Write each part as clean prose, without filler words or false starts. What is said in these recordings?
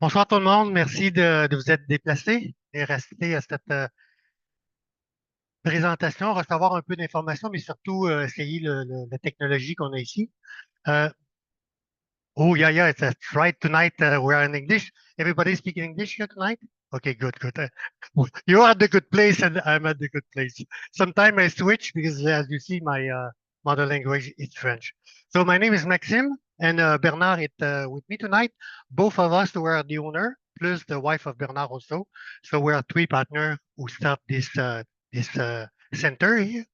Bonsoir tout le monde, merci de vous être déplacé et rester à cette présentation, recevoir un peu d'informations, mais surtout essayer la technologie qu'on a ici. Euh, oh, yeah, yeah, it's right. Tonight we are in English. Everybody speaking English here tonight? Okay, good, good. You are at the good place and I'm at the good place. Sometimes I switch because, as you see, my mother language is French. So my name is Maxime and Bernard is with me tonight. Both of us were the owner, plus the wife of Bernard also. So we are three partners who start this center here.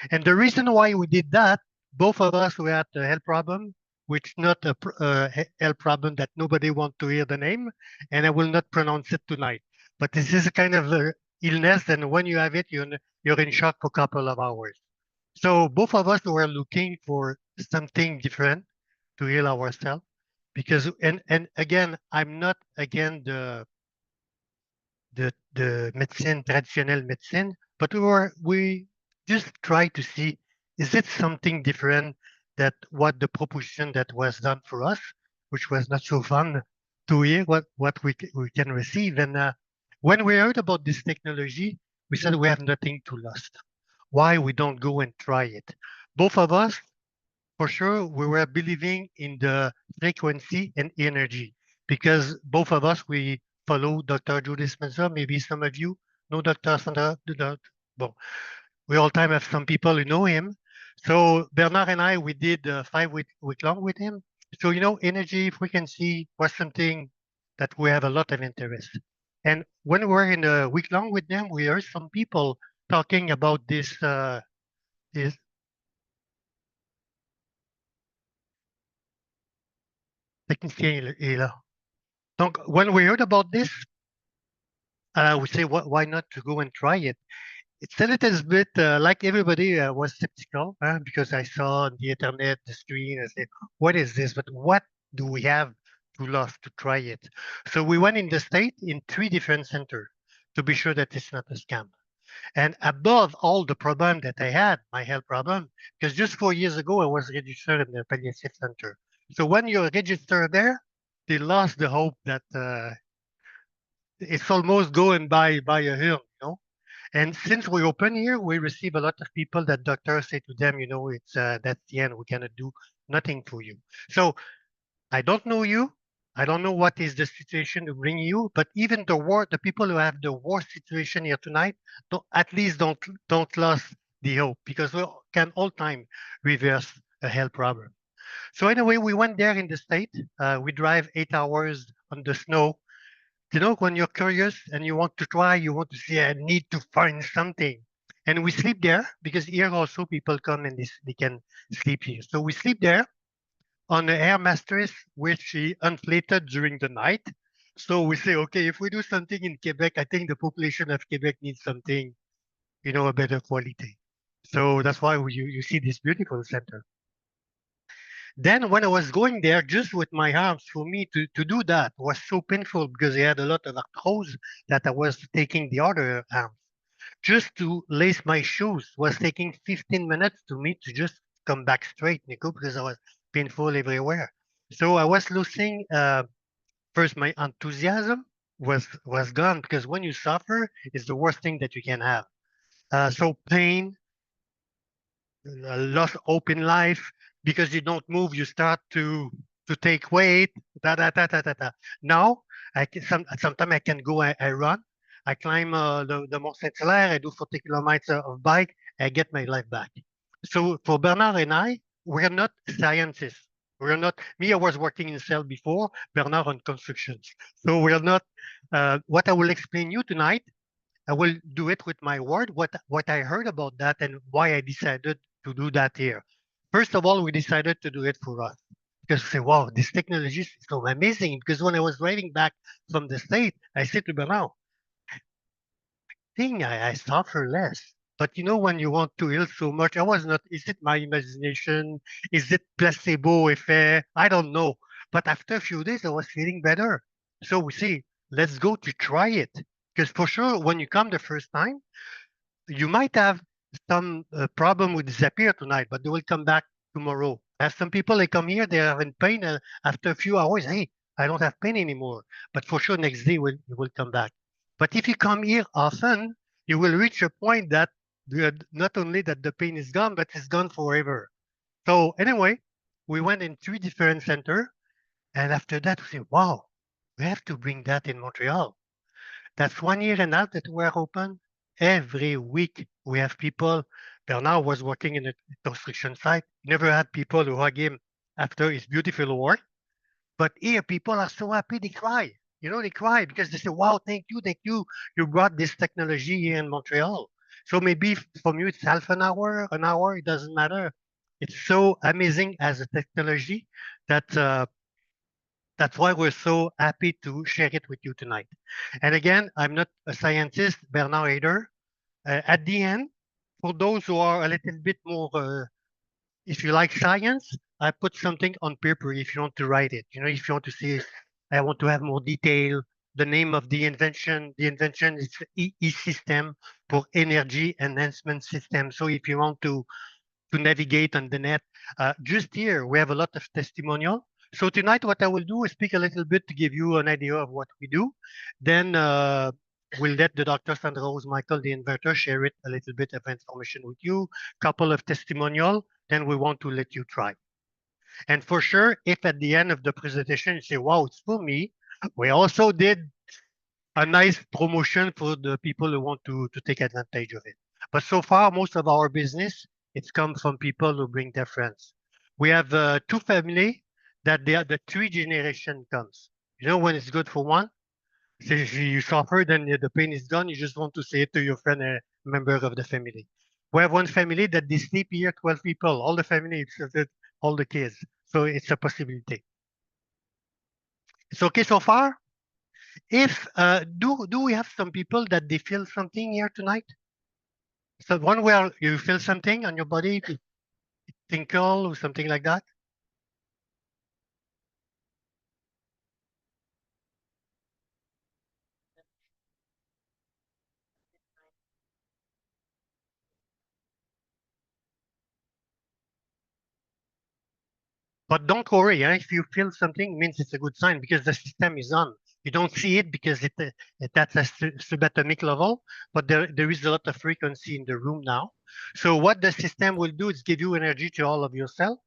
And the reason why we did that, both of us we had a health problem, which not a health problem that nobody want to hear the name, and I will not pronounce it tonight. But this is a kind of illness, and when you have it, you're in shock for a couple of hours. So both of us were looking for something different to heal ourselves, because and again, I'm not again the medicine, traditional medicine, but we just try to see, is it something different that what the proposition that was done for us, which was not so fun to hear what we can receive. And when we heard about this technology, we said we have nothing to lose. Why we don't go and try it? Both of us, for sure, we were believing in the frequency and energy because both of us, we follow Dr. Judy Spencer. Maybe some of you know Dr. Sandra. Well, we all time have some people who know him. So Bernard and I, we did 5 week long with him. So, energy, frequency was something that we have a lot of interest. And when we were in a week long with them, we heard some people talking about this technicien est là. Donc, when we heard about this, we say, why not to go and try it? It's a little bit like everybody was skeptical because I saw on the internet, the screen, I said, what is this? But what do we have to lose to try it? So we went in the state in 3 different centers to be sure that it's not a scam. And above all the problem that I had, my health problem, because just 4 years ago, I was registered in the palliative center. So when you're registered there, they lost the hope that it's almost going by a hill, And since we open here, we receive a lot of people that doctors say to them, it's that's the end. We cannot do nothing for you. So I don't know you. I don't know what is the situation to bring you, but even the people who have the worst situation here tonight, at least don't lose the hope because we can all time reverse a health problem. So anyway, we went there in the state. We drive 8 hours on the snow. When you're curious and you want to try, you want to see, I need to find something. And we sleep there because here also people come and they can sleep here. So we sleep there on the air mattress, which is inflated during the night. So we say, okay, if we do something in Quebec, I think the population of Quebec needs something, a better quality. So that's why you see this beautiful center. Then when I was going there just with my arms, for me to do that was so painful because I had a lot of arthrose that I was taking the other arm. Just to lace my shoes was taking 15 minutes to me to just come back straight, Nico, because I was painful everywhere. So I was losing first my enthusiasm was gone because when you suffer, it's the worst thing that you can have. So pain, lost hope in life because you don't move, you start to take weight. Da. Now, sometimes I can go, I run, I climb the Mont Saint-Hilaire, I do 40 kilometers of bike, I get my life back. So for Bernard and I, we're not scientists. We're not, me, I was working in cell before, Bernard on constructions. So we're not, what I will explain you tonight I will do it with my word, what I heard about that and why I decided to do that here. First of all, we decided to do it for us because we say, wow, this technology is so amazing. Because when I was driving back from the state, I said to Bernard, think I suffer less. But when you want to heal so much, I was not, is it my imagination? Is it placebo effect? I don't know. But after a few days, I was feeling better. So we say, let's go to try it. Because for sure, when you come the first time, you might have some problem will disappear tonight, but they will come back tomorrow. I have some people, they come here, they are in pain, after a few hours, hey, I don't have pain anymore. But for sure, next day it will come back. But if you come here often, you will reach a point that not only that the pain is gone, but it's gone forever. So anyway, we went in 3 different centers, and after that, we said, wow, we have to bring that in Montreal. That's 1 year and a half that we're open. Every week we have people. Bernard was working in a construction site. Never had people who hug him after his beautiful work. But here people are so happy they cry. They cry because they say, wow, thank you. You brought this technology here in Montreal. So maybe from you it's half an hour, it doesn't matter. It's so amazing as a technology that that's why we're so happy to share it with you tonight. And again, I'm not a scientist, Bernard either. At the end, for those who are a little bit more, if you like science, I put something on paper if you want to write it. If you want to say, I want to have more detail, the name of the invention. The invention is system for energy enhancement system. So if you want to navigate on the net. Just here, we have a lot of testimonial. So tonight, what I will do is speak a little bit to give you an idea of what we do. Then we'll let the Dr. Sandra Rose Michael, the inventor, share it a little bit of information with you, couple of testimonial. Then we want to let you try. And for sure, if at the end of the presentation you say, wow, it's for me, we also did a nice promotion for the people who want to take advantage of it. But so far, most of our business, it's come from people who bring their friends. We have two family that they are the 3 generation comes. When it's good for one, say if you suffer, then the pain is gone. You just want to say it to your friend, a member of the family. We have one family that they sleep here, 12 people, all the family, all the kids. So it's a possibility. It's okay so far? If do we have some people that they feel something here tonight? So one where you feel something on your body, tinkle or something like that? But don't worry, if you feel something, it means it's a good sign because the system is on. You don't see it because that's a subatomic level, but there is a lot of frequency in the room now. So what the system will do is give you energy to all of your cells.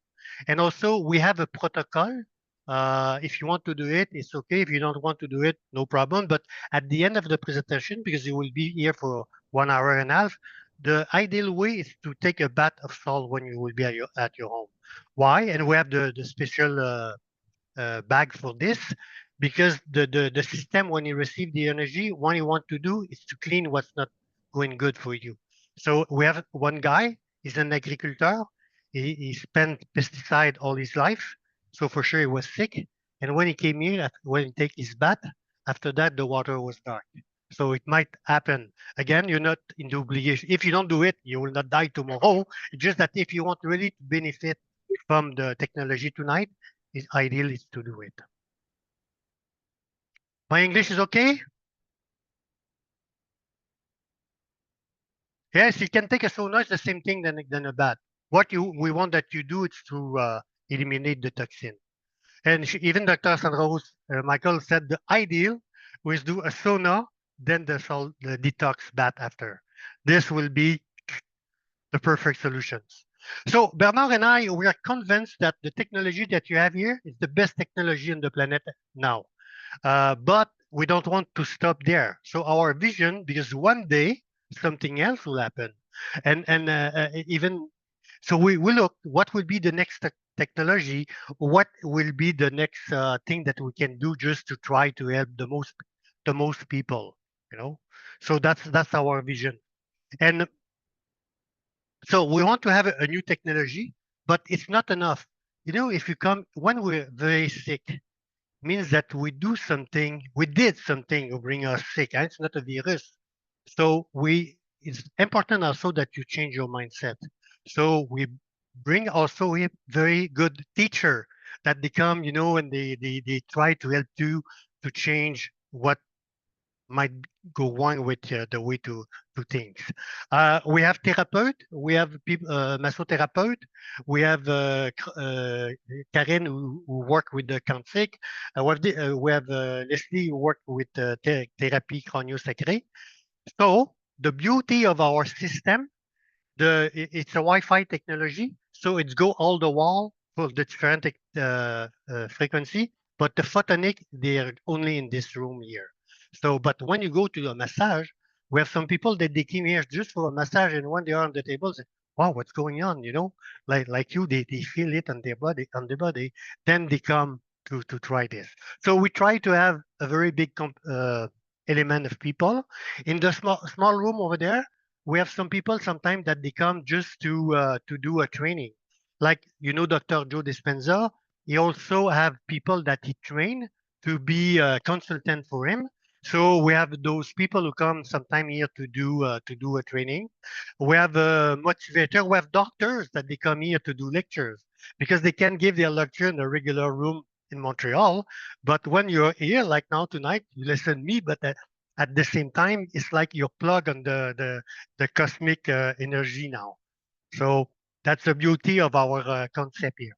And also we have a protocol. If you want to do it, it's okay. If you don't want to do it, no problem. But at the end of the presentation, because you will be here for 1 hour and a half, the ideal way is to take a bath of salt when you will be at your home. Why? And we have the special bag for this because the system, when you receive the energy, what you want to do is to clean what's not going good for you. So we have one guy, he's an agricultor. He spent pesticide all his life. So for sure he was sick. And when he came here, when he take his bath, after that, the water was dark. So it might happen. Again, you're not in the obligation. If you don't do it, you will not die tomorrow. It's just that if you want really to benefit from the technology tonight, it's ideal is to do it. My English is okay? Yes, you can take a sauna. It's the same thing than a bath. What we want that you do is to eliminate the toxin. And even Dr. Sandros Michael said the ideal was do a sauna, then the detox bath after. This will be the perfect solutions. So Bernard and I, we are convinced that the technology that you have here is the best technology on the planet now. But we don't want to stop there. So our vision, because one day something else will happen, and even so, we look what will be the next technology, what will be the next thing that we can do just to try to help the most people. So that's our vision, and so we want to have a new technology, but it's not enough. If you come when we're very sick, means that we did something to bring us sick, and it's not a virus. So it's important also that you change your mindset. So we bring also a very good teacher that they come, and they try to help you to change what might go wrong with the way to things. We have therapeut, we have massothérapeute, we have Karen who work with the Quantique, we have Leslie who work with therapy crânio-sacré. So the beauty of our system, it's a Wi-Fi technology, so it's go all the wall for the different frequency, but the photonic they're only in this room here. So, but when you go to a massage, we have some people that they came here just for a massage, and when they are on the table, say, "Wow, what's going on?" You know, like you, they feel it on their body. Then they come to try this. So we try to have a very big element of people in the small room over there. We have some people sometimes that they come just to do a training. Like Dr. Joe Dispenza, he also have people that he train to be a consultant for him. So we have those people who come sometime here to do a training. We have a motivator. We have doctors that they come here to do lectures because they can give their lecture in a regular room in Montreal. But when you're here, like now tonight, you listen to me, but at the same time, it's like you're plugged on the cosmic energy now. So that's the beauty of our concept here.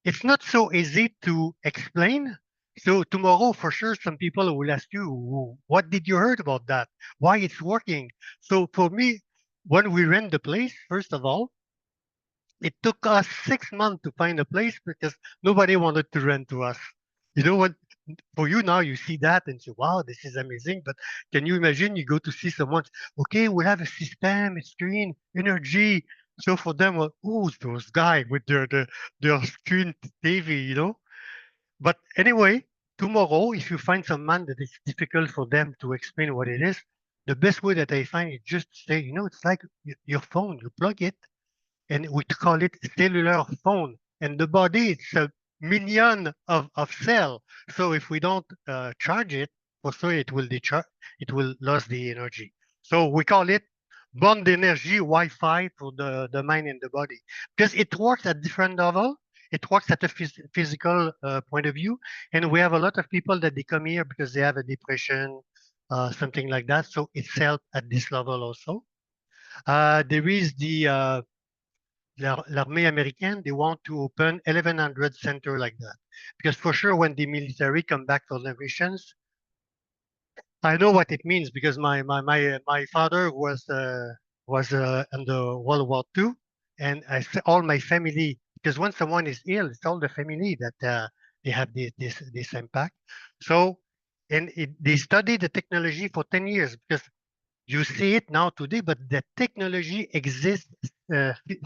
It's not so easy to explain. So tomorrow, for sure, some people will ask you, what did you heard about that? Why it's working? So for me, when we rent the place, first of all, it took us 6 months to find a place because nobody wanted to rent to us. You know what? For you now, you see that and say, wow, this is amazing. But can you imagine you go to see someone, okay, we have a system, a screen, energy. So for them, well, oh, those guys with their screen TV, But anyway, tomorrow, if you find some man that it's difficult for them to explain what it is, the best way that I find is just to say, it's like your phone, you plug it and we call it cellular phone. And the body, it's a million of cell. So if we don't charge it, for sure it will lose the energy. So we call it bond energy Wi-Fi for the mind and the body because it works at different level. It works at a physical point of view, and we have a lot of people that they come here because they have a depression, something like that. So it's helped at this level also. There is the l'armée américaine, they want to open 1,100 center like that. Because for sure, when the military come back for their missions, I know what it means because my father was in the World War II, and all my family. Because when someone is ill, it's all the family that they have this impact. So, and they study the technology for 10 years because you see it now today, but the technology exists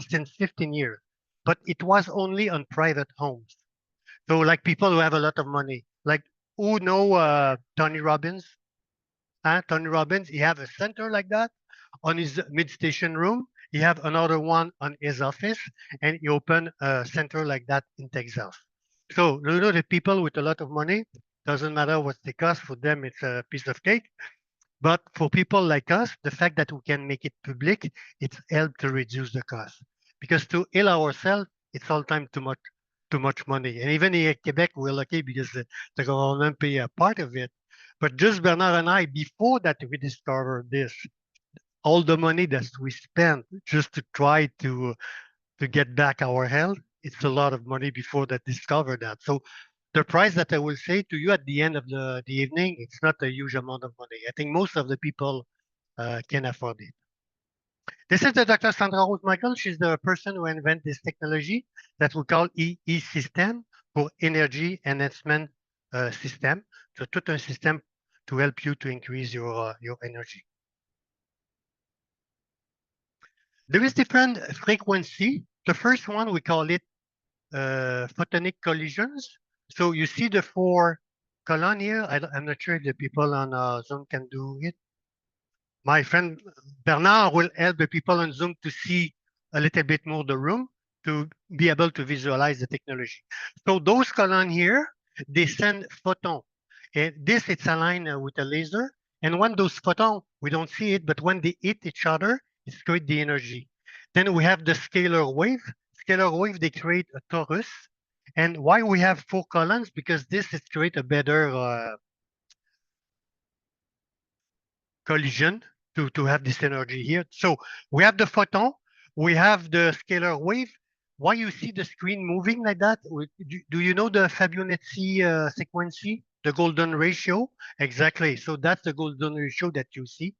since 15 years. But it was only on private homes. So like people who have a lot of money, like who know Tony Robbins? Tony Robbins, he have a center like that on his mid-station room. He have another one on his office, and he open a center like that in Texas. So the people with a lot of money, doesn't matter what they cost, for them it's a piece of cake. But for people like us, the fact that we can make it public, it's helped to reduce the cost. Because to heal ourselves, it's all time too much money. And even here in Quebec, we're lucky because the government pay a part of it. But just Bernard and I, before that we discovered this, all the money that we spent just to try to get back our health, it's a lot of money before that discover that. So the price that I will say to you at the end of the evening, it's not a huge amount of money. I think most of the people can afford it. This is the Dr. Sandra Rose Michael. She's the person who invented this technology that we call E-system for energy enhancement system. So tout un system to help you to increase your energy. There is different frequency. The first one, we call it photonic collisions. So you see the four column here. I'm not sure if the people on Zoom can do it. My friend Bernard will help the people on Zoom to see a little bit more the room to be able to visualize the technology. So those column here, they send photon. And this, it's aligned with a laser. And when those photons, we don't see it, but when they hit each other, it creates the energy. Then we have the scalar wave. Scalar wave, they create a torus. And why we have four columns? Because this is create a better collision to have this energy here. So we have the photon, we have the scalar wave. Why you see the screen moving like that? Do you know the Fibonacci frequency, the golden ratio? Exactly. So that's the golden ratio that you see.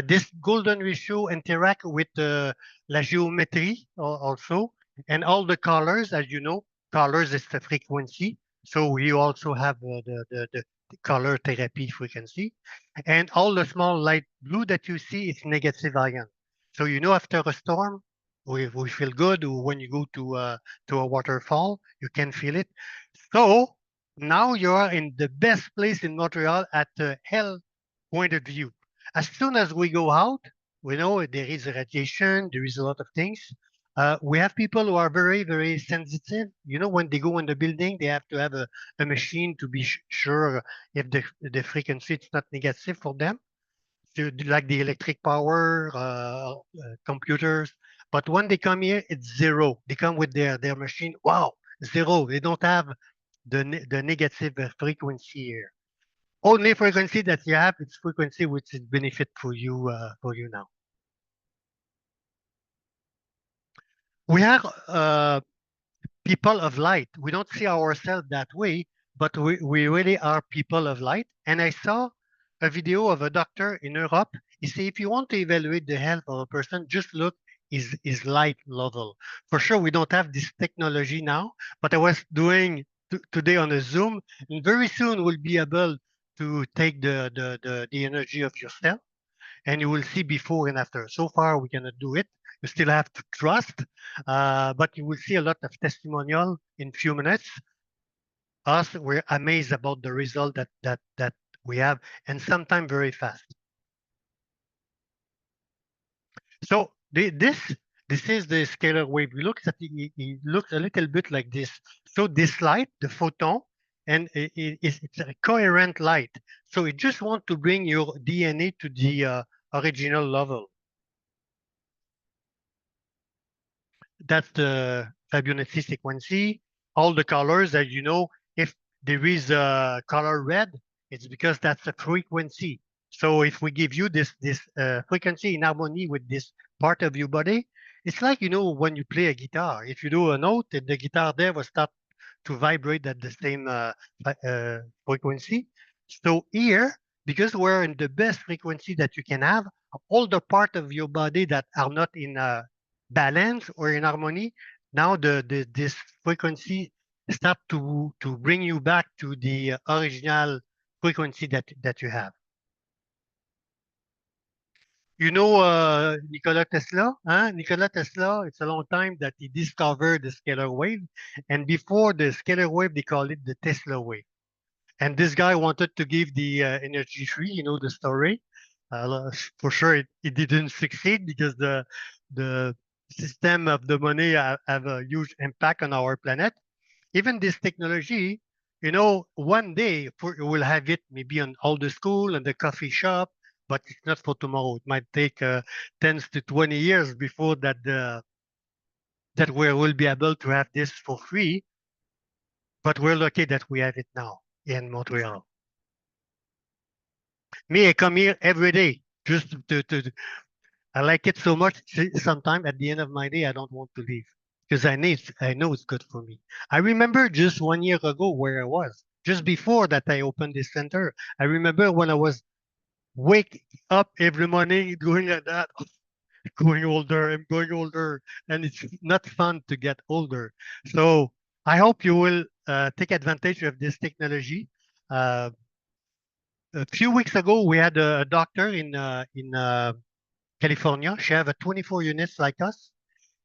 This golden ratio interact with la géométrie also, and all the colors, as you know, colors is the frequency. So we also have the color therapy frequency, and all the small light blue that you see is negative ion. So you know, after a storm, we feel good. When you go to a waterfall, you can feel it. So now you are in the best place in Montreal at the health point of view. As soon as we go out, we know there is radiation, there is a lot of things. We have people who are very, very sensitive. You know, when they go in the building, they have to have a machine to be sure if the frequency is not negative for them, so, like the electric power, computers. But when they come here, it's zero. They come with their machine. Wow, zero. They don't have the negative frequency here. Only frequency that you have is frequency which is benefit for you now. We are people of light. We don't see ourselves that way, but we really are people of light. And I saw a video of a doctor in Europe. He said, if you want to evaluate the health of a person, just look his light level. For sure, we don't have this technology now, but I was doing today on a Zoom, and very soon we'll be able to take the energy of your cell, and you will see before and after. So far, we cannot do it. You still have to trust, but you will see a lot of testimonial in few minutes. Us, we're amazed about the result that we have, and sometimes very fast. So this is the scalar wave. We look at it looks a little bit like this. So this light, the photon, and it's a coherent light. So it just want to bring your DNA to the original level. That's the Fibonacci frequency. All the colors, as you know, if there is a color red, it's because that's a frequency. So if we give you this frequency in harmony with this part of your body, it's like, you know, when you play a guitar. If you do a note, the guitar there will start to vibrate at the same frequency. So here, because we're in the best frequency that you can have, all the part of your body that are not in balance or in harmony, now this frequency start to bring you back to the original frequency that you have. You know Nikola Tesla? Huh? Nikola Tesla, it's a long time that he discovered the scalar wave. And before the scalar wave, they call it the Tesla wave. And this guy wanted to give the energy free, you know, the story. For sure, it didn't succeed because the system of the money have a huge impact on our planet. Even this technology, you know, one day we'll have it maybe on all the school and the coffee shop, but it's not for tomorrow. It might take 10 to 20 years before that we will be able to have this for free. But we're lucky that we have it now in Montreal. Me, I come here every day just I like it so much. Sometimes at the end of my day, I don't want to leave because I know it's good for me. I remember just 1 year ago where I was, just before that I opened this center. I remember when I was wake up every morning doing like that, going older, I'm going older, and it's not fun to get older. So I hope you will take advantage of this technology. Uh, a few weeks ago, we had a doctor in California. She have a 24 units like us.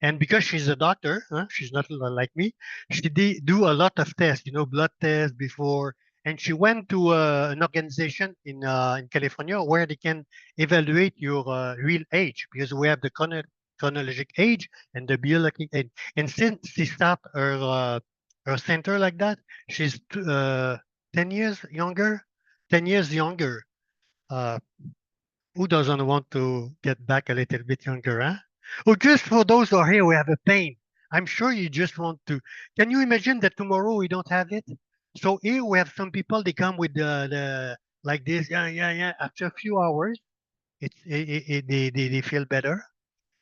And because she's a doctor, she's not like me, she did do a lot of tests, you know, blood tests before. And she went to an organization in California where they can evaluate your real age because we have the chronologic age and the biological age. And since she started her center like that, she's 10 years younger, 10 years younger. Uh, who doesn't want to get back a little bit younger, huh? Or just for those who are here, we have a pain. I'm sure you just want to. Can you imagine that tomorrow we don't have it? So here we have some people, they come with the like this, yeah, yeah, yeah. After a few hours, they feel better.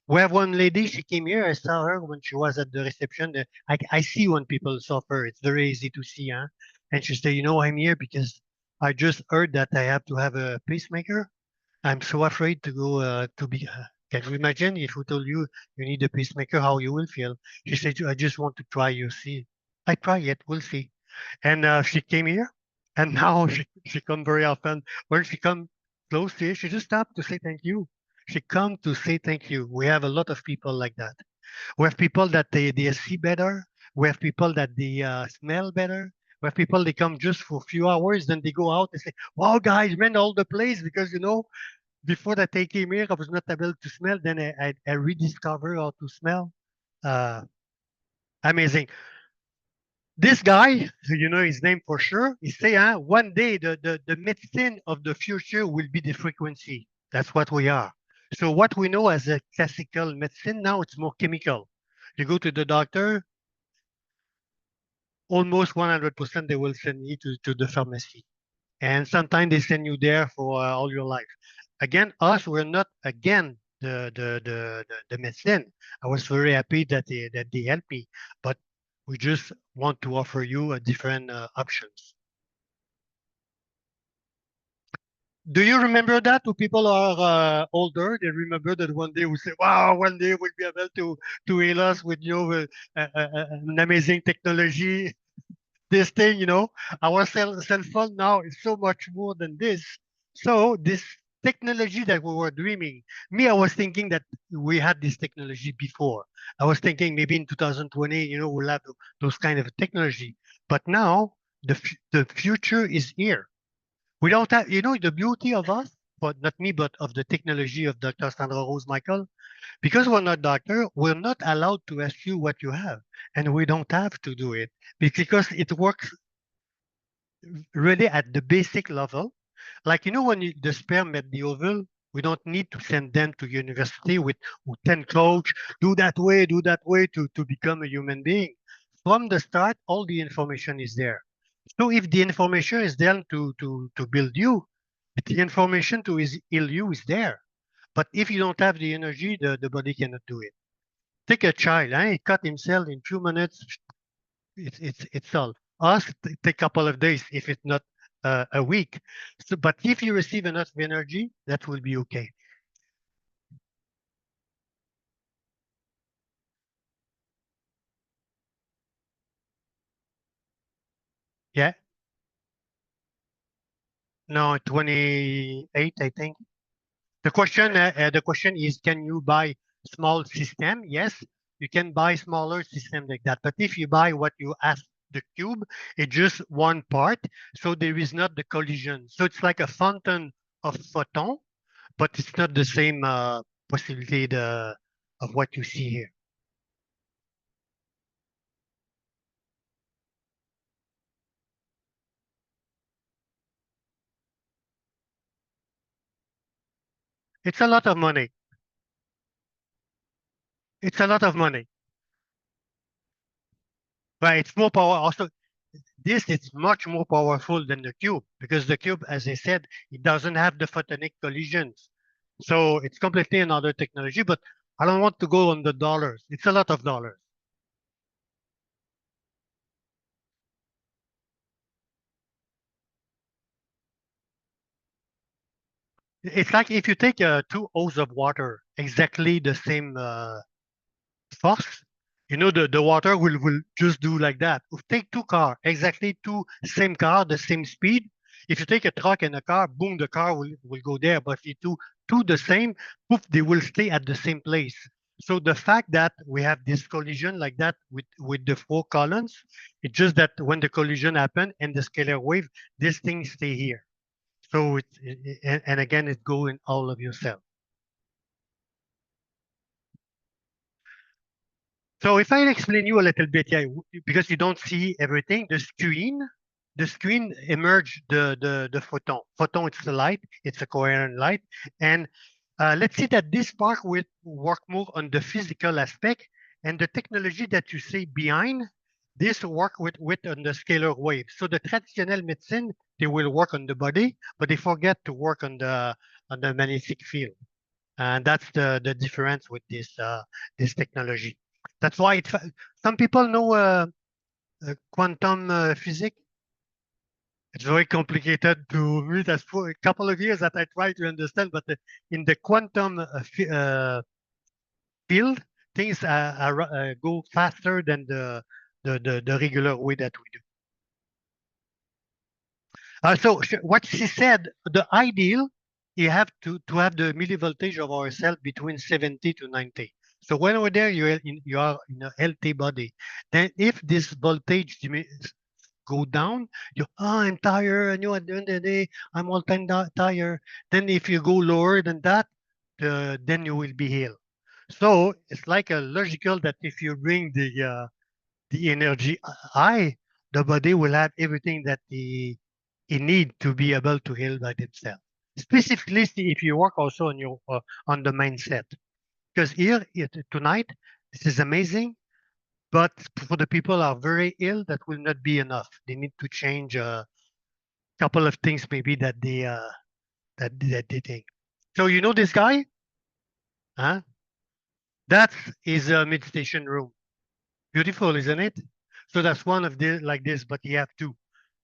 We have one lady, she came here, I saw her when she was at the reception. I see when people suffer, it's very easy to see, huh? And she said, I'm here because I just heard that I have to have a pacemaker. I'm so afraid to go to be. Can you imagine if we told you you need a pacemaker, how you will feel? She said, I just want to try, you see. I try it, we'll see. And she came here, and now she come very often. When she come close to you, she just stopped to say thank you. She come to say thank you. We have a lot of people like that. We have people that they see better. We have people that they smell better. We have people they come just for a few hours, then they go out and say, "Wow, guys, ran all the place because before that I came here, I was not able to smell. Then I rediscovered how to smell. Uh, Amazing. This guy, you know his name for sure, he say, one day the medicine of the future will be the frequency. That's what we are. So what we know as a classical medicine, now it's more chemical. You go to the doctor, almost 100% they will send you to the pharmacy. And sometimes they send you there for all your life. Again, us, we're not again the medicine. I was very happy that they helped me, but we just want to offer you a different options. Do you remember that? To people who are older, they remember that one day we say, "Wow, one day we'll be able to heal us with an amazing technology." This thing, our cell phone now is so much more than this. So this technology that we were dreaming, me, I was thinking that we had this technology before. I was thinking maybe in 2020, we'll have those kind of technology. But now the future is here. We don't have, the beauty of us, but not me, but of the technology of Dr. Sandra Rose Michael, because we're not doctor, we're not allowed to ask you what you have, and we don't have to do it because it works really at the basic level. Like, when the sperm met the ovule, we don't need to send them to university with 10 coach, do that way to become a human being. From the start, all the information is there. So if the information is there to build you, the information to heal you is there. But if you don't have the energy, the body cannot do it. Take a child, he cut himself in 2 minutes, it's all. Us take a couple of days if it's not a week. So, but if you receive enough energy, that will be okay. Yeah. No, 28, I think. The question is, can you buy small system? Yes, you can buy smaller system like that. But if you buy what you ask the cube, it's just one part, so there is not the collision. So it's like a fountain of photon, but it's not the same possibility of what you see here. It's a lot of money. It's a lot of money, but it's more power. Also, this is much more powerful than the cube because the cube, as I said, it doesn't have the photonic collisions. So it's completely another technology, but I don't want to go on the dollars. It's a lot of dollars. It's like if you take two O's of water, exactly the same force, the water will just do like that. If you take two car, exactly two same car, the same speed. If you take a truck and a car, boom, the car will go there. But if you do two the same, poof, they will stay at the same place. So the fact that we have this collision like that with the four columns, it's just that when the collision happen and the scalar wave, this thing stay here. So and again, it go in all of your cells. So if I explain you a little bit, yeah, because you don't see everything, the screen emerge the photon. Photon, it's the light, it's a coherent light. And let's see that this part will work more on the physical aspect and the technology that you see behind This work with on the scalar wave. So the traditional medicine, they will work on the body, but they forget to work on the magnetic field. And that's the difference with this technology. That's why some people know quantum physics. It's very complicated to me. That's for a couple of years that I try to understand, but in the quantum field, things go faster than the regular way that we do. What she said, the ideal, you have to have the millivoltage of our cell between 70 to 90. So when we're there, you are in a healthy body. Then if this voltage go down, I'm tired, and at the end of the day, I'm all time tired. Then if you go lower than that, then you will be healed. So it's like a logical that if you bring the energy high, the body will have everything that it need to be able to heal by themselves. Specifically, if you work also on your on the mindset, because here tonight this is amazing, but for the people who are very ill, that will not be enough. They need to change a couple of things maybe that they think. So you know this guy, huh? That is a meditation room. Beautiful, isn't it? So that's one of the like this, but you have two.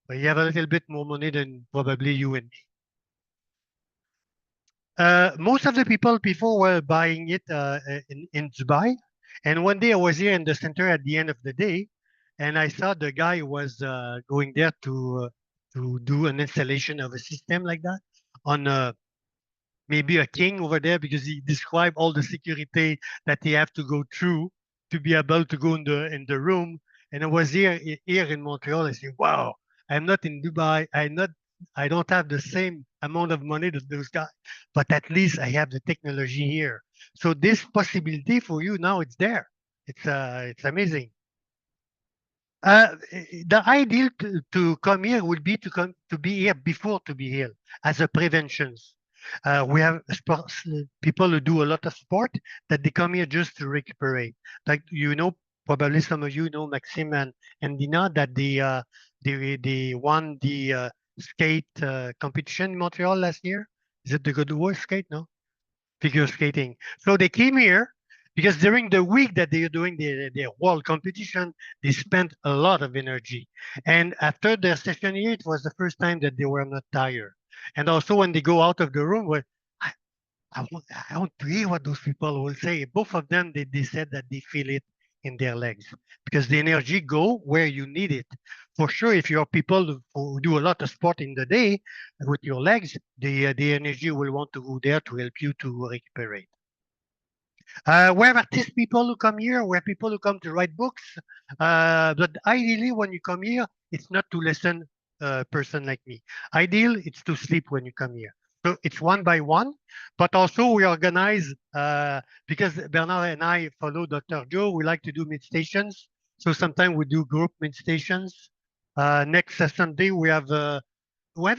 But you have a little bit more money than probably you and me. Most of the people before were buying it in Dubai. And one day I was here in the center at the end of the day, and I saw the guy was going there to do an installation of a system like that on maybe a king over there because he described all the security that he have to go through to be able to go in the room. And I was here in Montreal. I said, "Wow, I'm not in Dubai. I don't have the same amount of money that those guys, but at least I have the technology here. So this possibility for you now, it's there. It's amazing. The ideal to come here would be to be here before to be here as a preventions. We have sports, people who do a lot of sport that they come here just to recuperate. Like probably some of you know Maxime and Dina that they won the skate competition in Montreal last year. Is it the good word skate? No, figure skating. So they came here because during the week that they are doing their world competition, they spent a lot of energy. And after their session here, it was the first time that they were not tired. And also when they go out of the room, well, I, I want to hear what those people will say. Both of them, they said that they feel it in their legs because the energy go where you need it. For sure, if you're people who do a lot of sport in the day with your legs, the energy will want to go there to help you to recuperate. We have artist people who come here. We have people who come to write books. But ideally, when you come here, it's not to listen person like me. Ideal, it's to sleep when you come here. So it's one by one, but also we organize because Bernard and I follow Dr. Joe. We like to do meditations. So sometimes we do group meditations. Next Sunday we have a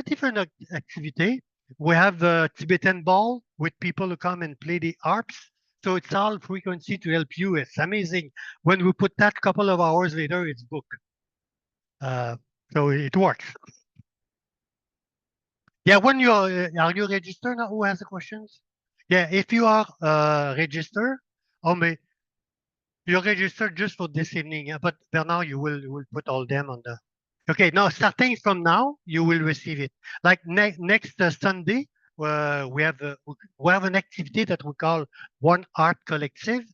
different activity. We have a Tibetan ball with people who come and play the harps. So it's all frequency to help you. It's amazing. When we put that couple of hours later, it's booked. Uh, so it works. Yeah, when are you registered now? Who has the questions? Yeah, if you are registered, oh, you're registered just for this evening. But Bernard, you will put all them on the. Okay, now starting from now, you will receive it. Like next Sunday, we have an activity that we call One Art Collective.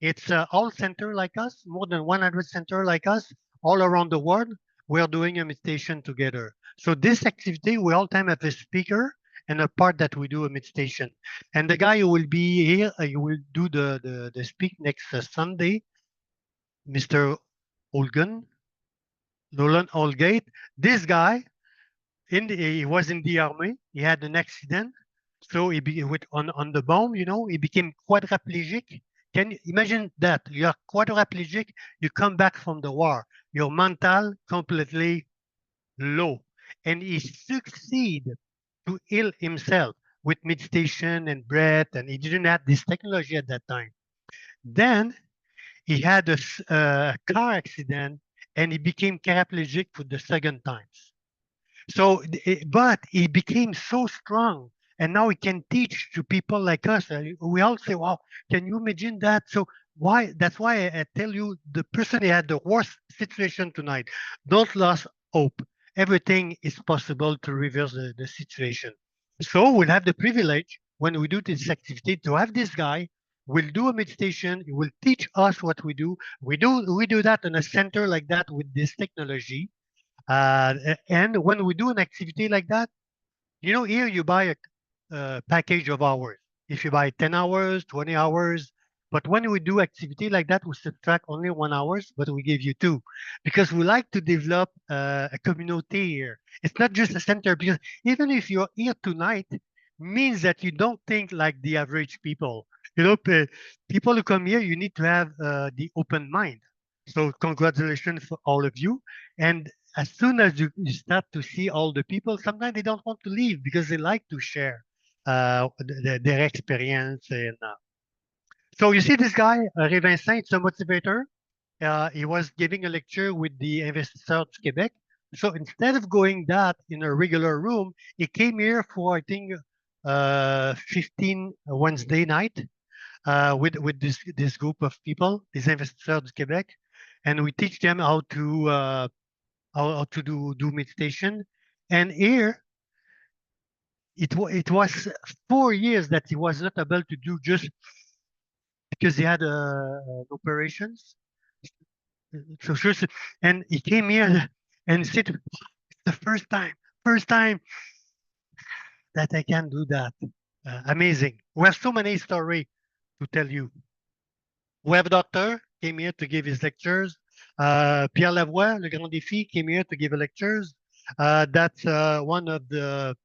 It's all center like us, more than 100 center like us, all around the world. We are doing a meditation together. So this activity, we all time have a speaker and a part that we do a meditation. And the guy who will be here, you will do the speak next Sunday, Mr. Olgun. Nolan Allgate. This guy, he was in the army. He had an accident, so on the bone. He became quadriplegic. Can you imagine that? You are quadriplegic. You come back from the war. Your mental completely low, and he succeeded to heal himself with meditation and breath. And he didn't have this technology at that time. Then he had a car accident and he became paraplegic for the second time. So, but he became so strong, and now he can teach to people like us. We all say, "Wow, can you imagine that?" So why? That's why I tell you, the person who had the worst situation tonight, don't lose hope. Everything is possible to reverse the situation. So we'll have the privilege when we do this activity to have this guy. We'll do a meditation. He will teach us what we do. We do that in a center like that with this technology, and when we do an activity like that, here you buy a package of hours. If you buy 10 hours, 20 hours, but when we do activity like that, we subtract only 1 hours, but we give you two, because we like to develop a community here. It's not just a center, because even if you're here tonight, means that you don't think like the average people. People who come here, you need to have the open mind. So congratulations for all of you. And as soon as you start to see all the people, sometimes they don't want to leave because they like to share their experience. And so you see this guy, Ré Vincent, it's a motivator. He was giving a lecture with the Investisseurs du Québec. So instead of going that in a regular room, he came here for, I think, 15 Wednesday night with this group of people, these Investisseurs du Québec, and we teach them how to do meditation. And here, it was 4 years that he was not able to do, just because he had operations. So seriously, and he came here and said, "It's the first time that I can do that." Amazing. We have so many stories to tell you. We have a doctor came here to give his lectures. Pierre Lavoie, Le Grand Défi, came here to give lectures. That's one of the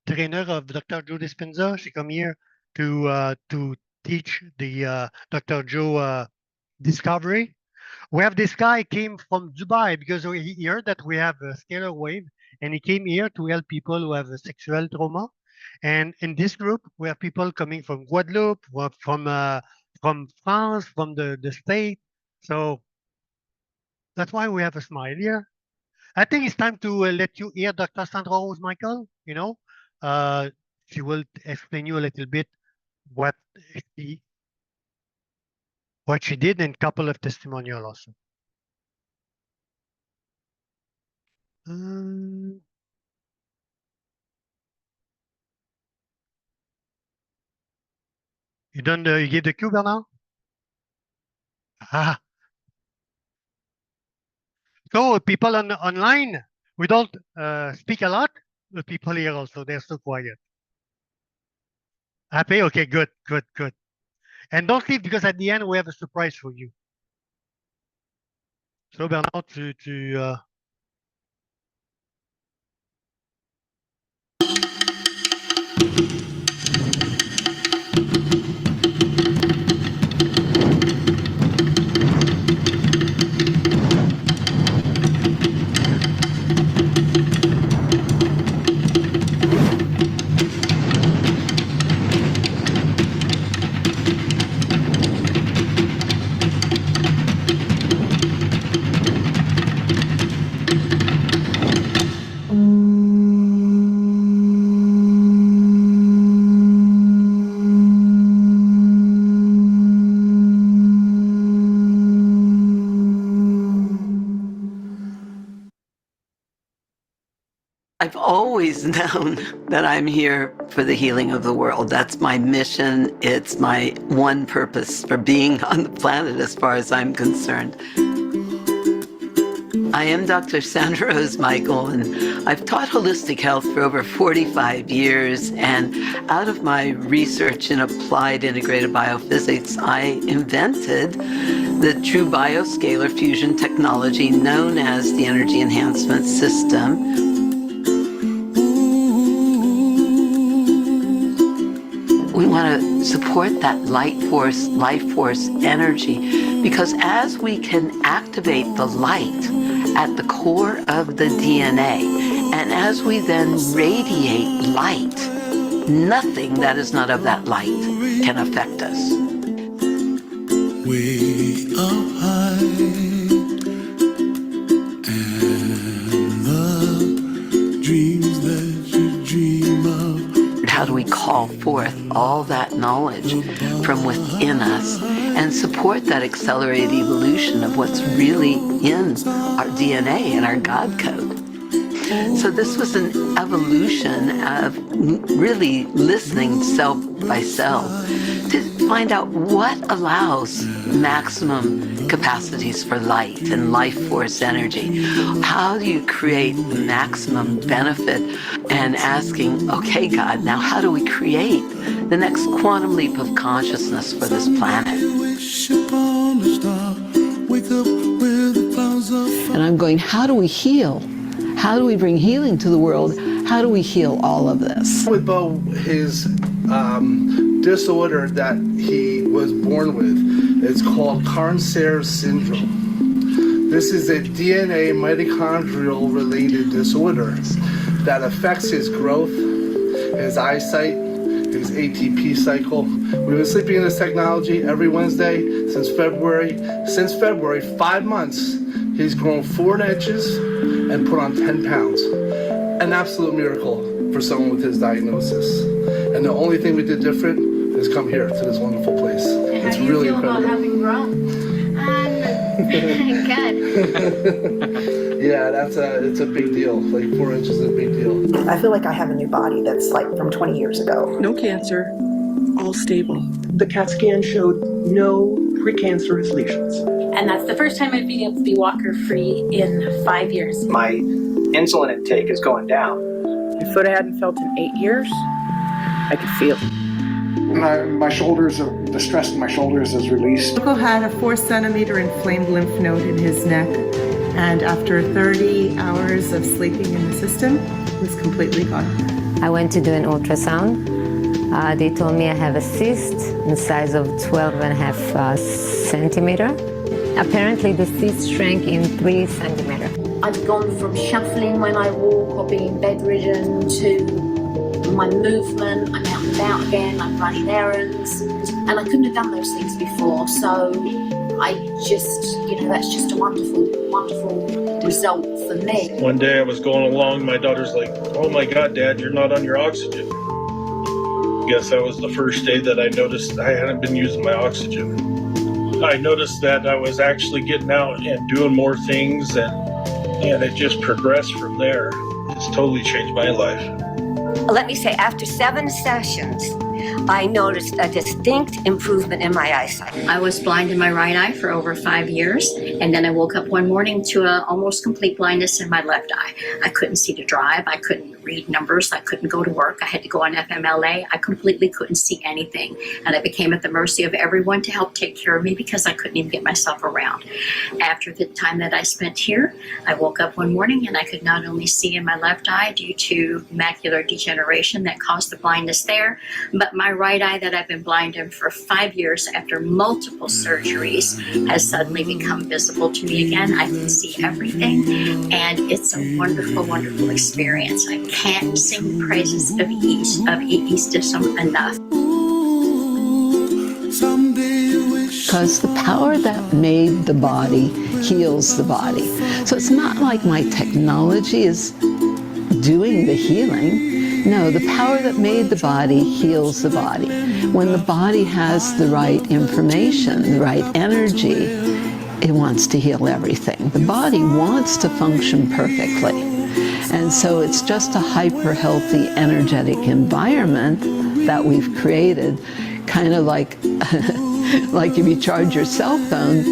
trainer of Dr. Joe Dispenza. She come here to teach the Dr. Joe discovery. We have this guy came from Dubai because he heard that we have a scalar wave, and he came here to help people who have a sexual trauma. And in this group, we have people coming from Guadeloupe, from France, from the state. So that's why we have a smile here. I think it's time to let you hear Dr. Sandra Rose Michael. She will explain you a little bit what she what she did, and a couple of testimonials also. You give the cue, Bernard? Ah. So people online, we don't speak a lot. The people here also, they're so quiet. Happy? Okay, good. And don't leave, because at the end we have a surprise for you. So Bernard, tu I've always known that I'm here for the healing of the world. That's my mission. It's my one purpose for being on the planet, as far as I'm concerned. I am Dr. Sandra Rose Michael, and I've taught holistic health for over 45 years. And out of my research in applied integrated biophysics, I invented the true bioscalar fusion technology known as the energy enhancement system. We want to support that life force energy, because as we can activate the light at the core of the DNA, and as we then radiate light, nothing that is not of that light can affect us. Way up high, dreams that you dream of. How do we call forth all that knowledge from within us and support that accelerated evolution of what's really in our DNA and our God code? So this was an evolution of really listening cell by cell to find out what allows maximum capacities for light and life force energy. How do you create the maximum benefit? And asking, okay, God, now how do we create the next quantum leap of consciousness for this planet? And I'm going, how do we heal? How do we bring healing to the world? How do we heal all of this? With Bo, his disorder that he was born with is called Carnes syndrome. This is a DNA mitochondrial related disorder that affects his growth, his eyesight, his ATP cycle. We've been sleeping in this technology every Wednesday since February. Since February, 5 months, he's grown 4 inches and put on 10 pounds. An absolute miracle for someone with his diagnosis. And the only thing we did different is come here to this wonderful place. And it's how do you really feel incredible. about having grown? Good. Yeah, it's a big deal. Like 4 inches is a big deal. I feel like I have a new body that's like from 20 years ago. No cancer, all stable. The CAT scan showed no precancerous lesions. And that's the first time I've been able to be walker free in 5 years. My insulin intake is going down. My foot I hadn't felt in 8 years. I could feel it. My shoulders, the stress in my shoulders is released. Uncle had a 4-centimeter inflamed lymph node in his neck, and after 30 hours of sleeping in the system, it was completely gone. I went to do an ultrasound. They told me I have a cyst in the size of 12.5 centimeter. Apparently the cyst shrank in 3 centimeter. I've gone from shuffling when I walk or being bedridden to my movement. I'm out and about again, I'm running errands. And I couldn't have done those things before. So I just, that's just a wonderful, wonderful result for me. One day I was going along, my daughter's like, "Oh my God, Dad, you're not on your oxygen." Guess that was the first day that I noticed I hadn't been using my oxygen. I noticed that I was actually getting out and doing more things, and it just progressed from there. It's totally changed my life. Let me say, after 7 sessions, I noticed a distinct improvement in my eyesight. I was blind in my right eye for over 5 years, and then I woke up one morning to almost complete blindness in my left eye. I couldn't see to drive. I couldn't read numbers. I couldn't go to work. I had to go on FMLA. I completely couldn't see anything, and I became at the mercy of everyone to help take care of me because I couldn't even get myself around. After the time that I spent here, I woke up one morning and I could not only see in my left eye due to macular degeneration that caused the blindness there, but my right eye that I've been blind in for 5 years after multiple surgeries has suddenly become visible to me again. I can see everything, and it's a wonderful, wonderful experience. I can't sing praises of E-System enough. Because the power that made the body heals the body. So it's not like my technology is doing the healing. No, the power that made the body heals the body. When the body has the right information, the right energy, it wants to heal everything. The body wants to function perfectly. And so it's just a hyper-healthy, energetic environment that we've created, kind of like, like you recharge your cell phone,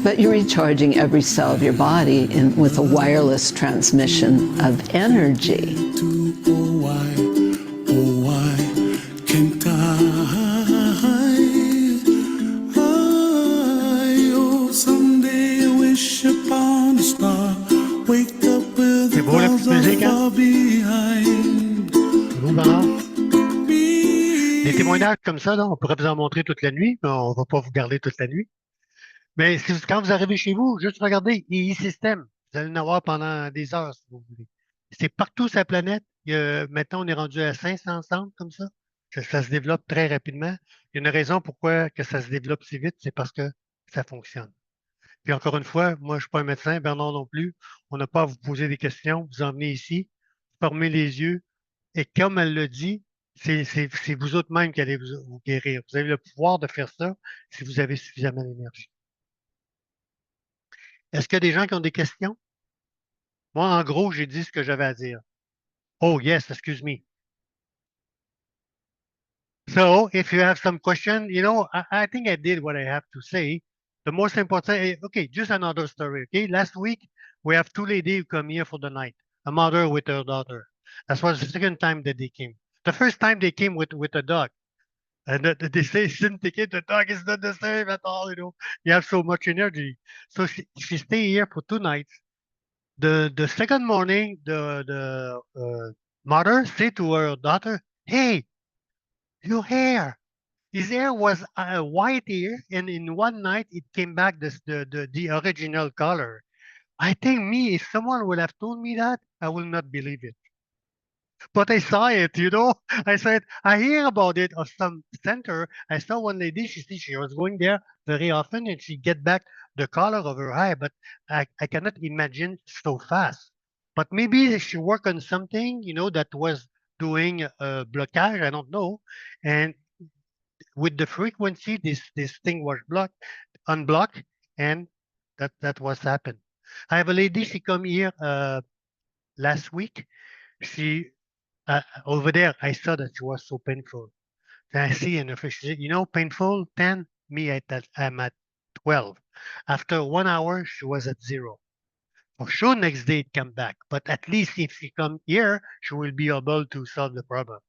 but you're recharging every cell of your body with a wireless transmission of energy. C'est beau la petite musique, hein? C'est beau, Bernard. Des témoignages comme ça, là, on pourrait vous en montrer toute la nuit, mais on va pas vous garder toute la nuit. Mais quand vous arrivez chez vous, juste regardez, e-système. Vous allez en avoir pendant des heures, si vous voulez. C'est partout sur la planète. Maintenant, on est rendu à 500 centres comme ça. Ça se développe très rapidement. Il y a une raison pourquoi que ça se développe si vite, c'est parce que ça fonctionne. Puis encore une fois, moi, je suis pas un médecin, Bernard non plus. On n'a pas à vous poser des questions. Vous en venez ici, fermez les yeux et comme elle le dit, c'est vous autres même qui allez vous guérir. Vous avez le pouvoir de faire ça si vous avez suffisamment d'énergie. Est-ce qu'il y a des gens qui ont des questions? Moi, en gros, j'ai dit ce que j'avais à dire. Oh, yes, excuse me. So, if you have some question, I think I did what I have to say. The most important, okay, just another story, okay? Last week, we have two ladies who come here for the night, a mother with her daughter. That was the second time that they came. The first time they came with a dog. And they say, since they came, the dog is not the same at all, You have so much energy. So she stay here for 2 nights. The second morning, the mother say to her daughter, hey, your hair. His hair was white hair, and in one night it came back the original color. I think if someone would have told me that, I will not believe it. But I saw it, I said, I hear about it of some center. I saw one lady, she was going there very often and she get back the color of her hair, but I cannot imagine so fast. But maybe she worked on something, that was doing a blockage, I don't know. And with the frequency, this thing was unblocked, and that was happened. I have a lady, she come here last week. She over there, I saw that she was so painful. Then I see in her face, she said, painful 10, me I'm at 12. After 1 hour, she was at 0. For sure, next day it come back, but at least if she come here, she will be able to solve the problem.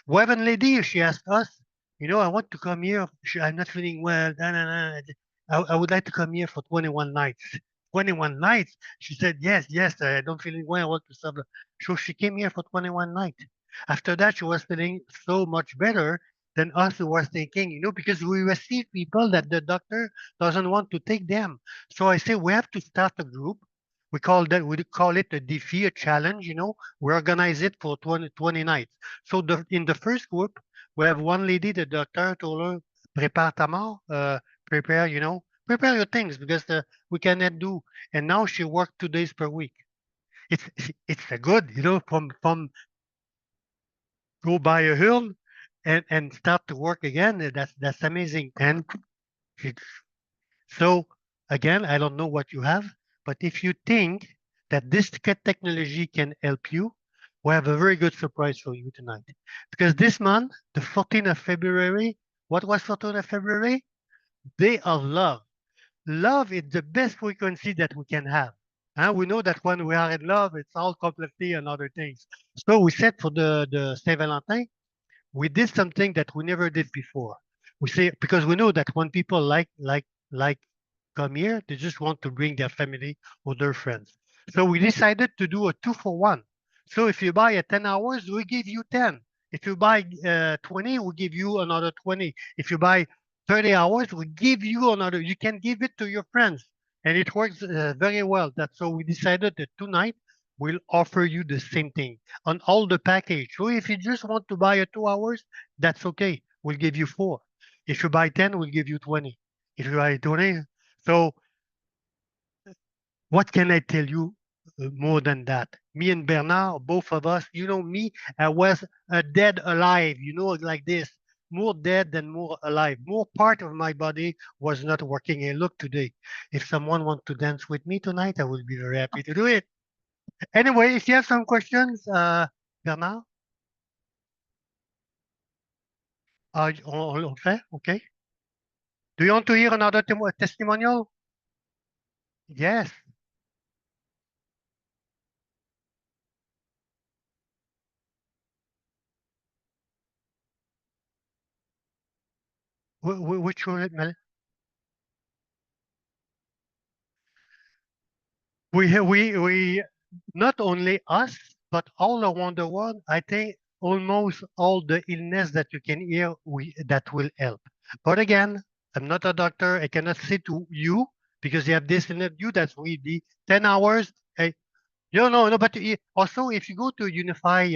One lady, she asked us, I want to come here. I'm not feeling well. Nah, nah, nah. I would like to come here for 21 nights. 21 nights? She said, yes, I don't feeling well. I want to solve. So she came here for 21 nights. After that, she was feeling so much better than us who was thinking, because we receive people that the doctor doesn't want to take them. So I say we have to start a group. We call it a defeat, a challenge, we organize it for 20 nights. So in the first group, we have one lady, the doctor told her, prepare ta mort, prepare your things because we cannot do. And now she worked 2 days per week. It's a good, from go buy a hill and start to work again. That's amazing. And so again, I don't know what you have, but if you think that this technology can help you, we have a very good surprise for you tonight. Because this month, the 14th of February, what was 14th of February? Day of Love. Love is the best frequency that we can have. We know that when we are in love, it's all completely and other things. So we said for the Saint Valentin, we did something that we never did before. We say because we know that when people like come here, they just want to bring their family or their friends. So we decided to do a 2-for-1. So if you buy a 10 hours, we give you 10. If you buy 20, we give you another 20. If you buy 30 hours, we give you another. You can give it to your friends. And it works very well. That's so we decided that tonight we'll offer you the same thing on all the package. So if you just want to buy a 2 hours, that's okay. We'll give you 4. If you buy 10, we'll give you 20. If you buy 20, so what can I tell you more than that? Me and Bernard, both of us, me, I was dead alive, like this, more dead than more alive. More part of my body was not working. And look today, if someone wants to dance with me tonight, I will be very happy to do it. Anyway, if you have some questions, Bernard? On le fait? Okay. Do you want to hear another testimonial? Yes. Which one? We not only us, but all around the world. I think almost all the illness that you can hear, that will help. But again, I'm not a doctor. I cannot say to you because you have this in you that will be 10 hours. No. But also, if you go to Unify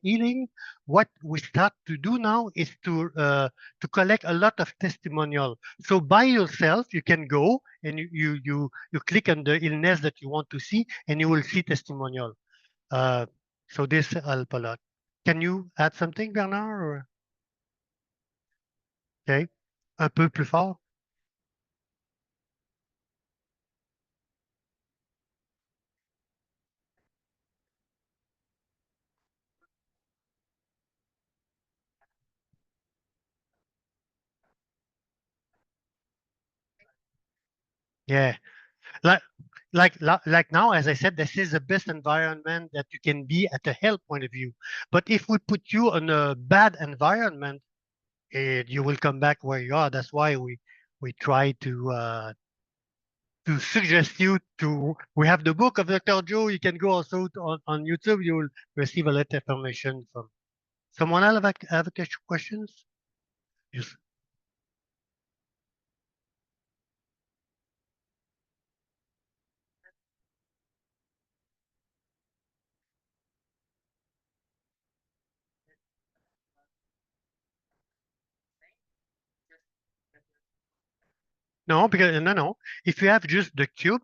Healing, what we start to do now is to collect a lot of testimonial. So by yourself, you can go and you click on the illness that you want to see, and you will see testimonial. So this help a lot. Can you add something, Bernard? Or... Okay. Un peu plus fort. Yeah. Like, like now, as I said, this is the best environment that you can be at a health point of view. But if we put you in a bad environment, you will come back where you are. That's why we try to suggest you to. We have the book of Dr. Joe. You can go also on YouTube. You will receive a lot of information from someone else. Have questions? Yes. No, because no. If you have just the cube,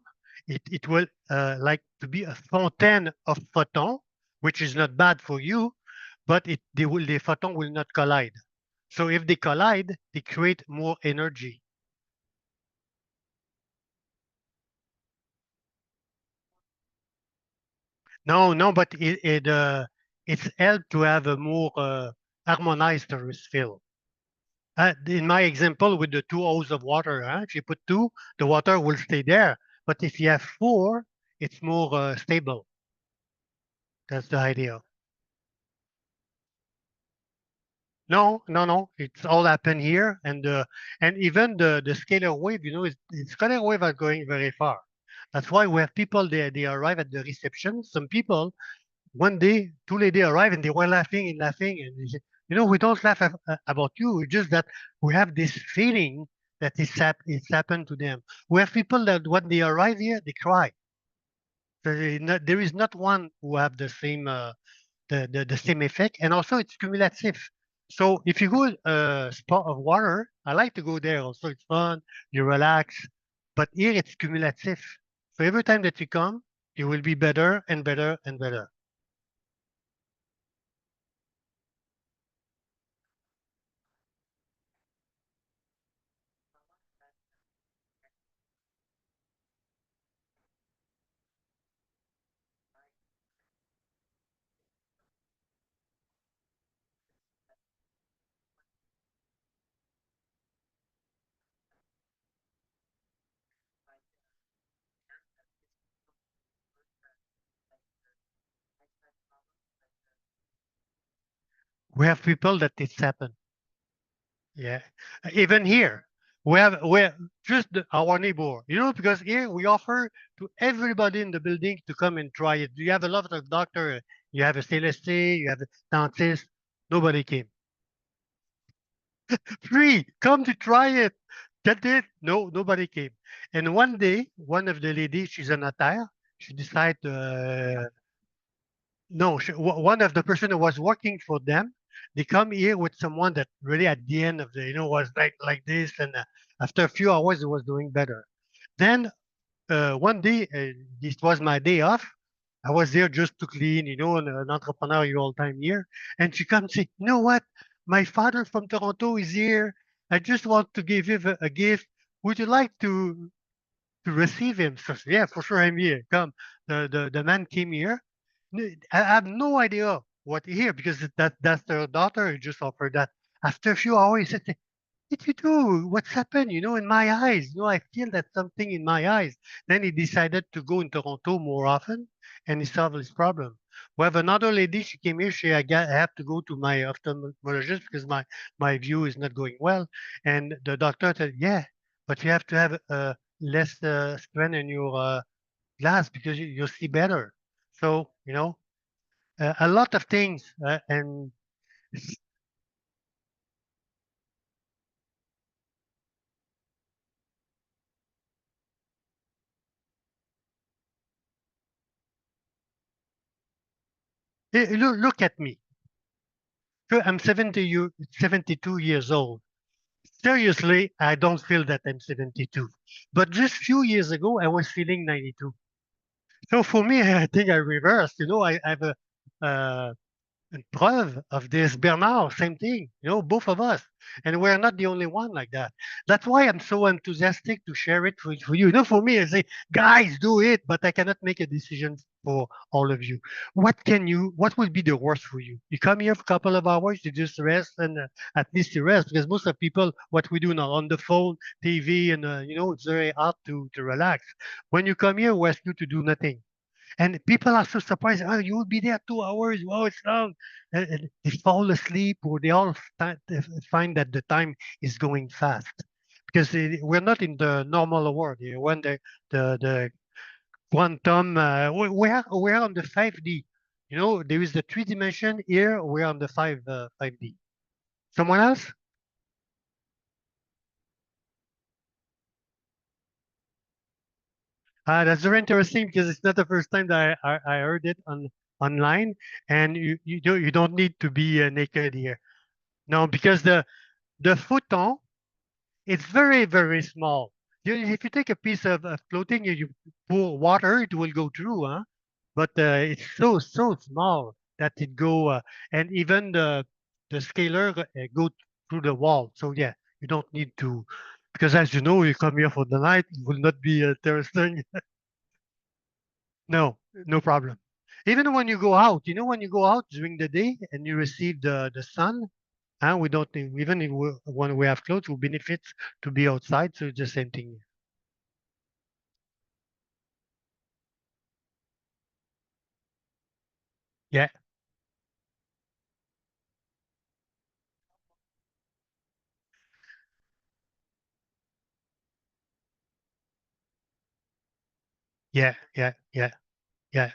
it will like to be a fontaine of photon, which is not bad for you, but the photon will not collide. So if they collide, they create more energy. No, but it's helped to have a more harmonized torus field. In my example with the two O's of water, if you put two, the water will stay there. But if you have four, it's more stable. That's the idea. No. It's all happen here, and even the scalar wave, scalar wave are going very far. That's why we have people they arrive at the reception. Some people one day, two ladies arrive and they were laughing and laughing, and they say, we don't laugh about you. It's just that we have this feeling that it's happened to them. We have people that when they arrive here, they cry. There is not one who have the same the same effect, and also it's cumulative. So if you go spot of water, I like to go there. Also, it's fun, you relax, but here it's cumulative. So every time that you come, you will be better and better and better. We have people that it's happened. Yeah, even here we have just our neighbor. Because here we offer to everybody in the building to come and try it. You have a lot of doctor. You have a CLSC, you have a dentist. Nobody came. Free, come to try it. That it. No, nobody came. And one day, one of the ladies, she's a notaire. She decided. No, one of the person who was working for them, they come here with someone that really at the end of the, was like this, and after a few hours, it was doing better. Then one day, this was my day off. I was there just to clean, an entrepreneur all time here, and she comes and say, you know what? My father from Toronto is here. I just want to give you a gift. Would you like to receive him? So, yeah, for sure, I'm here. Come. The man came here. I have no idea what to hear because that's their daughter who just offered that. After a few hours, he said, "What did you do? What's happened? In my eyes. I feel that something in my eyes." Then he decided to go in Toronto more often, and he solved his problem. We have another lady. She came here. I have to go to my ophthalmologist because my view is not going well. And the doctor said, "Yeah, but you have to have less strength in your glass because you see better." So, a lot of things. And look at me. I'm 72 years old. Seriously, I don't feel that I'm 72. But just few years ago, I was feeling 92. So for me, I think I reversed. I have preuve of this. Bernard, same thing, both of us. And we're not the only one like that. That's why I'm so enthusiastic to share it for you. For me, I say, guys, do it, but I cannot make a decision for all of you. What would be the worst for you? You come here for a couple of hours, you just rest, and at least you rest, because most of people, what we do now on the phone, TV, and, it's very hard to relax. When you come here, we ask you to do nothing. And people are so surprised. Oh, you will be there 2 hours. Wow, it's long. And they fall asleep, or they all find that the time is going fast, because we're not in the normal world. When the quantum, we're on the 5D. There is the 3 dimension. Here we're on the 5D. Someone else? That's very interesting, because it's not the first time that I heard it online, and you don't need to be naked here. No, because the photon, it's very, very small. If you take a piece of clothing and you pour water, it will go through, huh? But it's so small that it go, and even the scalar go through the wall. So yeah, you don't need to, because as you know, you come here for the night, it will not be interesting. No, no problem. Even when you go out, when you go out during the day and you receive the sun, we don't even if when we have clothes, we benefit to be outside. So it's the same thing. Yeah, yeah, yeah, yeah, yeah.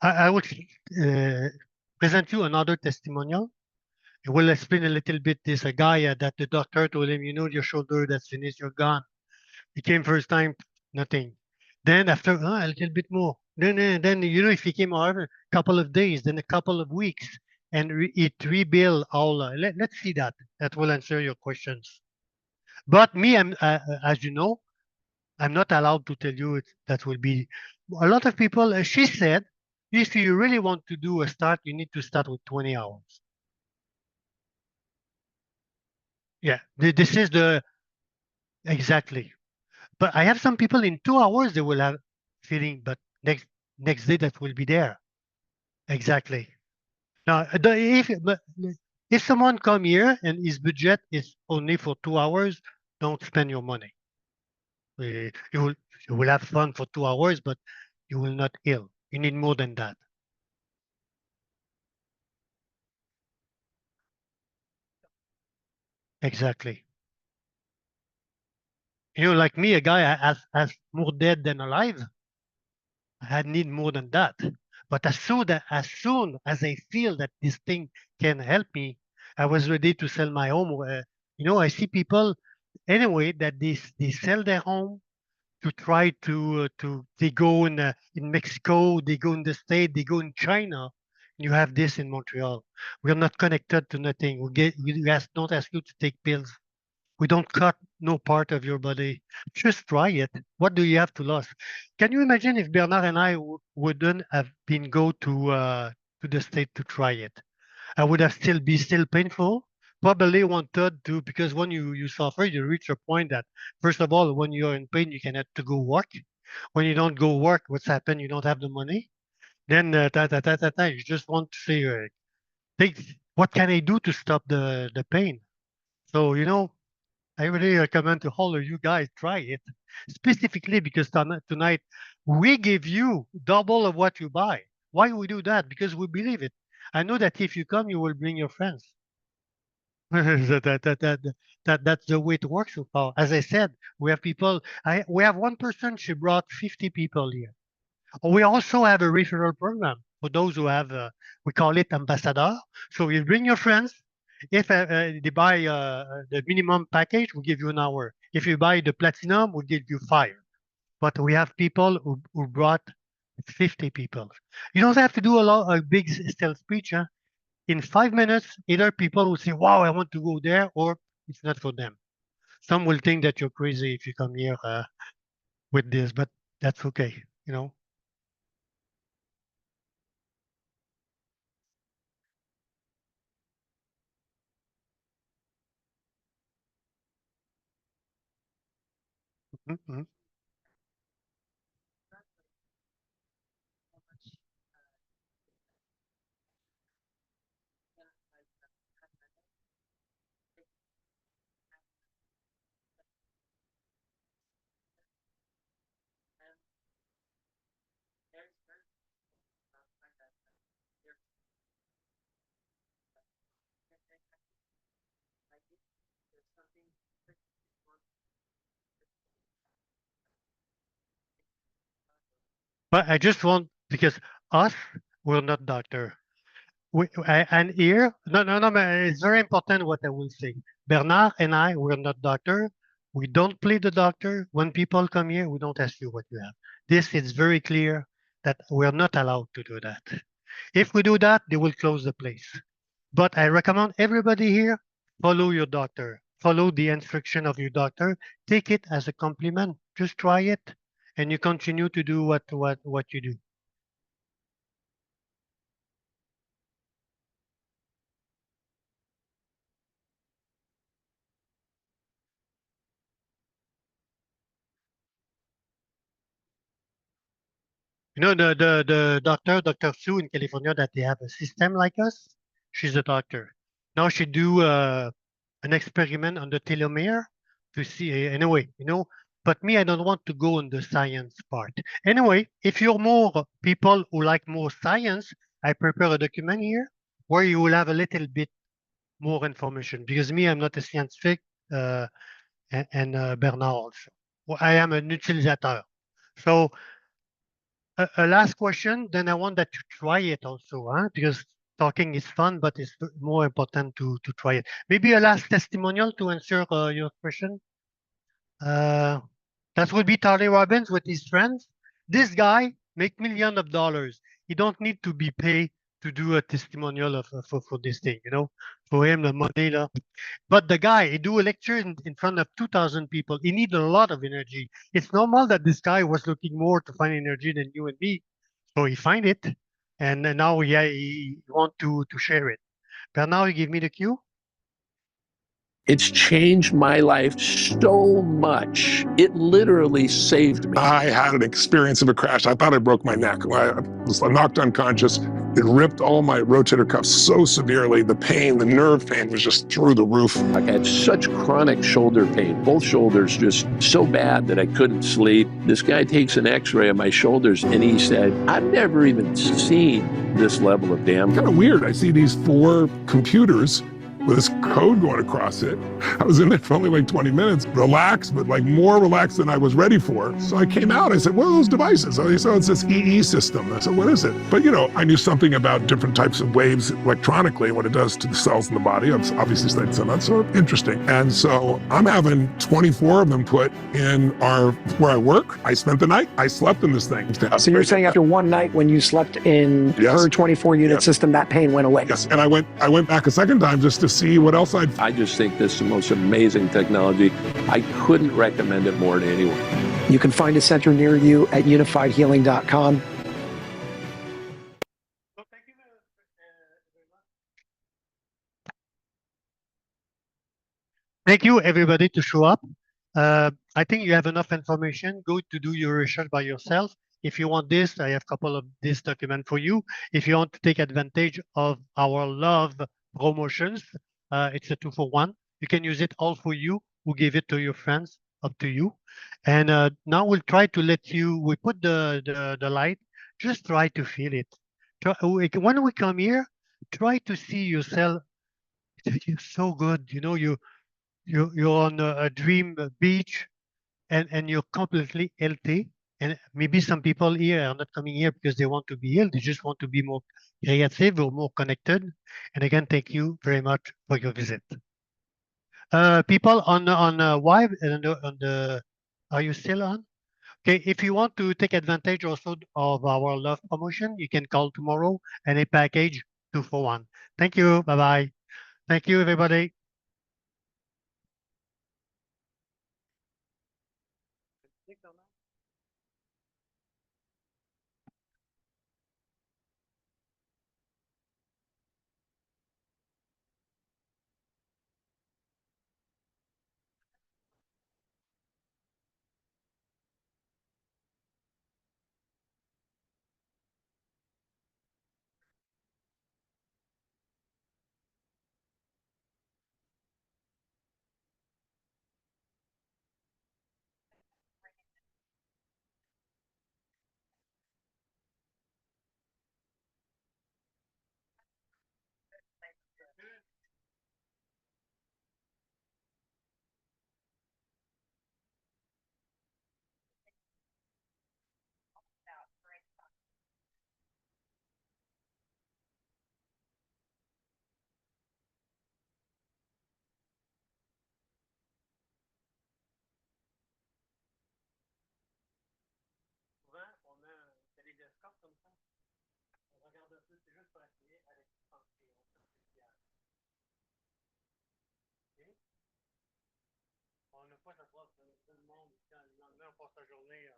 I would uh, present you another testimonial. It will explain a little bit. This a guy that the doctor told him, your shoulder, that's finished, you're gone. He came first time, nothing. Then after a little bit more. Then if he came over a couple of days, then a couple of weeks, and it rebuild all. Let's see that. That will answer your questions. But me, as you know, I'm not allowed to tell you that will be. A lot of people. She said, if you really want to do a start, you need to start with 20 hours. Yeah, this is the exactly. But I have some people in 2 hours they will have feeling, but next day that will be there. Exactly. Now, if someone come here and his budget is only for 2 hours, don't spend your money. You will have fun for 2 hours, but you will not heal. You need more than that. Exactly. Like me, a guy has more dead than alive. I need more than that. But as soon as I feel that this thing can help me, I was ready to sell my home. I see people anyway that they sell their home to try to they go in Mexico, they go in the state, they go in China. You have this in Montreal. We're not connected to nothing. Don't ask you to take pills. We don't cut no part of your body. Just try it. What do you have to lose? Can you imagine if Bernard and I wouldn't have been go to the state to try it? I would have still painful. Probably wanted to, because when you suffer, you reach a point that first of all, when you're in pain, you cannot to go work. When you don't go work, what's happened? You don't have the money. Then you just want to say, think, what can I do to stop the pain? So I really recommend to all of you guys try it, specifically because tonight we give you double of what you buy. Why we do that? Because we believe it. I know that if you come, you will bring your friends. That's the way it works so far. As I said, we have people. We have one person. She brought 50 people here. We also have a referral program for those who have. We call it ambassador. So you bring your friends. If they buy the minimum package, we give you an hour. If you buy the platinum, we give you 5. But we have people who brought 50 people. You don't have to do a big sales speech. Huh? In 5 minutes, either people will say, wow, I want to go there, or it's not for them. Some will think that you're crazy if you come here. with this, but that's okay, you know. Mm-hmm. But I just want, because us, we're not doctor. And here, no, but it's very important what I will say. Bernard and I, we're not doctor. We don't play the doctor. When people come here, we don't ask you what you have. This is very clear that we're not allowed to do that. If we do that, they will close the place. But I recommend everybody here, follow your doctor. Follow the instruction of your doctor. Take it as a compliment. Just try it. And you continue to do what you do. You know, the doctor, Dr. Sue in California, that they have a system like us. She's a doctor. Now she do an experiment on the telomere to see, anyway, you know, but me, I don't want to go on the science part. Anyway, if you're more people who like more science, I prepare a document here where you will have a little bit more information, because me, I'm not a scientific, uh, and Bernard also. Well, I am an utilisateur. So a last question, then I want that you try it also, huh? Because talking is fun, but it's more important to try it. Maybe a last testimonial to answer your question. Uh, that would be Tony Robbins with his friends. This guy make millions of dollars. He don't need to be paid to do a testimonial for this thing, you know. For him, the money, but the guy, he do a lecture in front of 2,000 people. He need a lot of energy. It's normal that this guy was looking more to find energy than you and me. So he find it, and then now he want to share it. But now he give me the cue. It's changed my life so much. It literally saved me. I had an experience of a crash. I thought I broke my neck. I was knocked unconscious. It ripped all my rotator cuffs so severely. The pain, the nerve pain was just through the roof. I had such chronic shoulder pain, both shoulders just so bad that I couldn't sleep. This guy takes an x-ray of my shoulders and he said, I've never even seen this level of damage. Kind of weird. I see these 4 computers with this code going across it. I was in there for only like 20 minutes, relaxed, but like more relaxed than I was ready for. So I came out, I said, what are those devices? So it's this EE system. I said, what is it? But you know, I knew something about different types of waves electronically, what it does to the cells in the body. I've obviously studied some of that, so interesting. And so I'm having 24 of them put in where I work. I spent the night, I slept in this thing. So you're saying after one night when you slept in her 24 unit system, that pain went away? Yes, and I went back a second time just to see what else I just think this is the most amazing technology. I couldn't recommend it more to anyone. You can find a center near you at unifiedhealing.com. Thank you, everybody, to show up. I think you have enough information. Go to do your research by yourself. If you want this, I have a couple of this document for you. If you want to take advantage of our love promotions, it's a 2-for-1. You can use it all for you. We'll give it to your friends, up to you. And now we'll try to let you, we put the light, just try to feel it. When we come here, try to see yourself. You're so good. You know, you're on a dream beach and you're completely healthy. And maybe some people here are not coming here because they want to be ill. They just want to be more creative or more connected. And again, thank you very much for your visit. People on Vibe and on the, are you still on? Okay, if you want to take advantage also of our love promotion, you can call tomorrow and a package 2-for-1. Thank you. Bye-bye. Thank you, everybody. On n'a pas d'approche de tout le monde. Quand le lendemain, on passe la journée.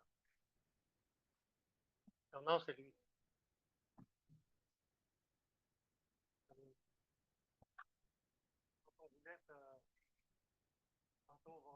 Non, c'est lui. Quand on vous laisse, tantôt, on va